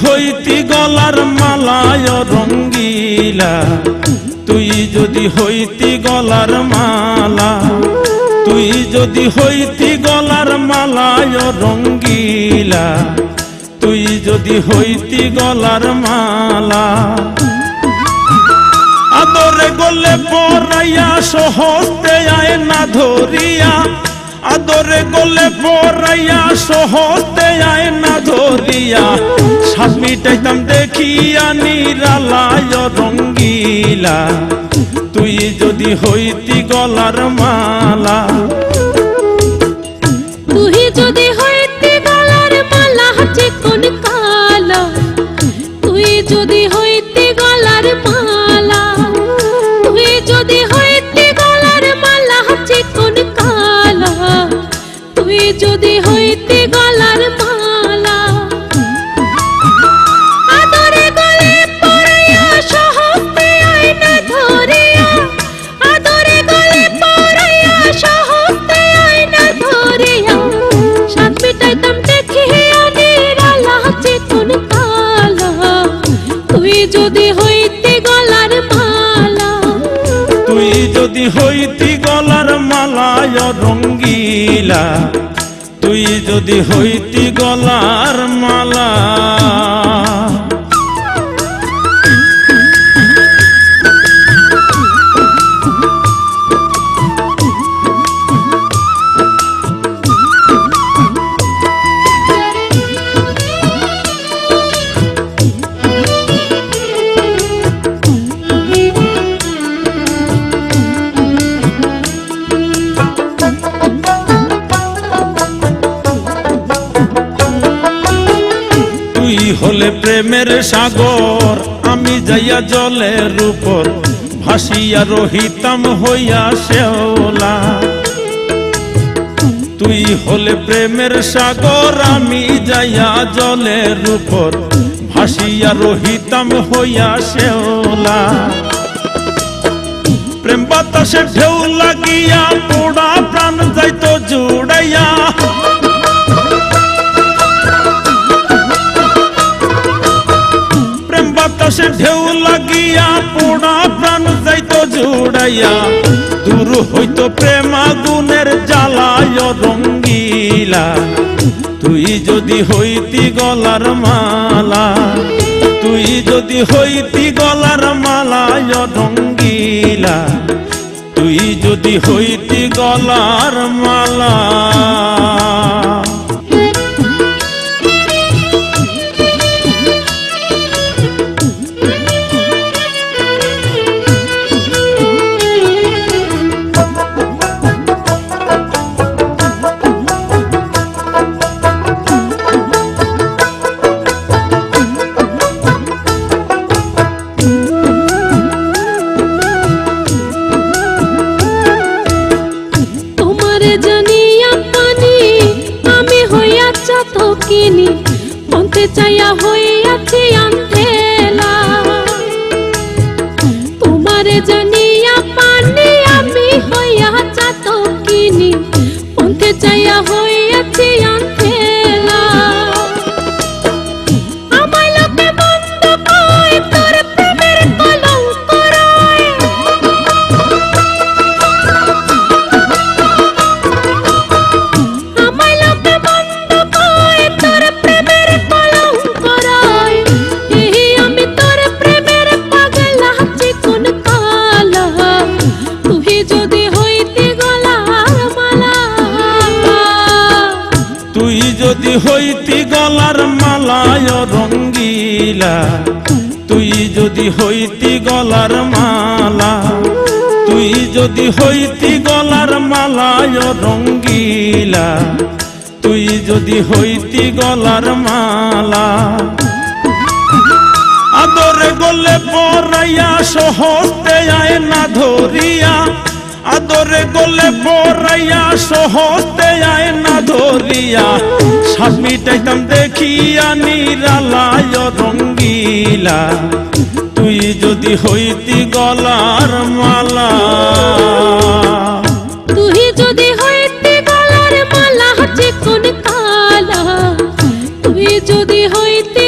হইতি গলার মালায় রঙ্গিলা, তুই যদি হইতি গলার মালা, তুই যদি হইতি গলার মালায় রঙ্গিলা, তুই যদি হইতি গলার মালা। আদরে গলে পরাইয়া সহজতে আয়না ধরিয়া, আদরে গলে পরাইয়া সহজতে আয়না ধরিয়া, সাত মিটাইতাম দেখিয়া নিরালায় রঙ্গিলা, তুই যদি হইতি গলার মালা। তুই যদি হইতি গলার মালা চিকন কালা, তুই যদি হইতি গলার মালা, তুই যদি হইতি গলার মালা চিকন কালা, তুই যদি হইতি গলার মালা। আদরে গলে পরাইয়া সহজতে আয়না ধরিয়া, আদরে গলে পরাইয়া সহজতে আয়না ধরিয়া, সাত মিটাইতাম দেখিয়া নিরালা চিকন কালা, তুই যদি হইতি গলার মালা। তুই যদি হইতি গলার মালায় রঙ্গিলা, তুই যদি হইতি গলার মালা। তুই হলে প্রেমের সাগর, আমি যাইয়া জলের উপর ভাসিয়া রহিতাম হইয়া শেওলা। তুই হলে প্রেমের সাগর, আমি যাইয়া জলের উপর ভাসিয়া রহিতাম হইয়া শেওলা। প্রেম বাতাসে ঢেউ লাগিয়া পোড়া প্রাণ যাইতো জুড়াইয়া, বাতাসে ঢেউ লাগিয়া পোড়া প্রাণ যাইতো জুড়াইয়া, দূর হইতো প্রেম আগুনের জ্বালায় রঙ্গিলা, তুই যদি হইতি গলার মালা। তুই যদি হইতি গলার মালায় রঙ্গিলা, তুই যদি হইতি গলার মালা। কিনি মনতে চাইয়া হইয়াছি আন্ধেলা, তোমারে জানিয়া পানি আমি হইয়া চাত কিনি মনতে চাইয়া হইয়াছি আন্ধেলা। আমায় লোকে বন্ধ কয় তোর প্রেমের কলঙ্ক রয়, আমায় লোকে বন্ধ কয় তোর প্রেমের কলঙ্ক রয়। এই আমি তোর প্রেমের পাগলা চিকন কালা, তুই যদি হইতি গলার মালা। তুই যদি হইতি গলার মালায় রঙ্গিলা, তুই যদি হইতি গলার মালা। তুই যদি হইতি গলার মালায় রঙ্গিলা, তুই যদি হইতি গলার মালা। আদরে গলে পরাইয়া সহজতে আয়না ধরিয়া, আদরে গলে পরাইয়া সহজতে আয়না ধরিয়া, সাত মিটাইতাম দেখিয়া নিরালায় রঙ্গিলা, তুই যদি হইতি গলার মালা। তুই যদি হইতি গলার মালা চিকন কালা, তুই যদি হইতি